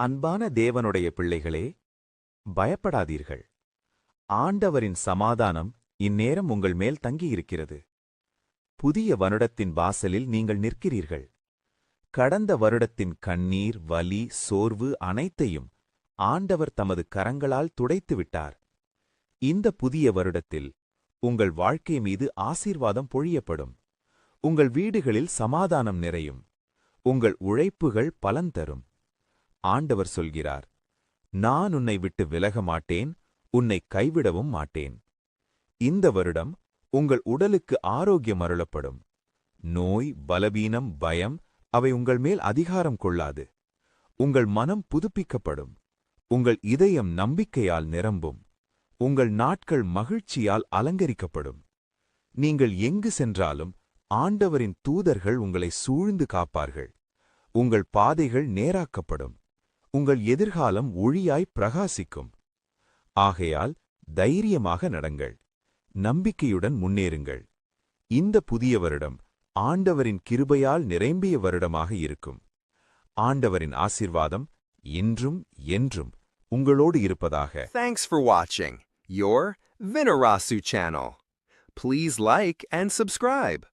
அன்பான தேவனுடைய பிள்ளைகளே, பயப்படாதீர்கள். ஆண்டவரின் சமாதானம் இந்நேரம் உங்கள் மேல் தங்கியிருக்கிறது. புதிய வருடத்தின் வாசலில் நீங்கள் நிற்கிறீர்கள். கடந்த வருடத்தின் கண்ணீர், வலி, சோர்வு அனைத்தையும் ஆண்டவர் தமது கரங்களால் துடைத்துவிட்டார். இந்த புதிய வருடத்தில் உங்கள் வாழ்க்கை மீது ஆசீர்வாதம் பொழியப்படும். உங்கள் வீடுகளில் சமாதானம் நிறையும். உங்கள் உழைப்புகள் பலன் தரும். ஆண்டவர் சொல்கிறார், நான் உன்னை விட்டு விலக மாட்டேன், உன்னை கைவிடவும் மாட்டேன். இந்த வருடம் உங்கள் உடலுக்கு ஆரோக்கியம் அருளப்படும். நோய், பலவீனம், பயம் அவை உங்கள் மேல் அதிகாரம் கொள்ளாது. உங்கள் மனம் புதுப்பிக்கப்படும். உங்கள் இதயம் நம்பிக்கையால் நிரம்பும். உங்கள் நாட்கள் மகிழ்ச்சியால் அலங்கரிக்கப்படும். நீங்கள் எங்கு சென்றாலும் ஆண்டவரின் தூதர்கள் உங்களை சூழ்ந்து காப்பார்கள். உங்கள் பாதைகள் நேராக்கப்படும். உங்கள் எதிர்காலம் ஒளியாய் பிரகாசிக்கும். ஆகையால் தைரியமாக நடங்கள். நம்பிக்கையுடன் முன்னேறுங்கள். இந்த புதிய வருடம் ஆண்டவரின் கிருபையால் நிரம்பிய வருடமாக இருக்கும். ஆண்டவரின் ஆசீர்வாதம் இன்றும் என்றும் உங்களோடு இருப்பதாக. Thanks for watching your Vinarasu channel. Please like and subscribe.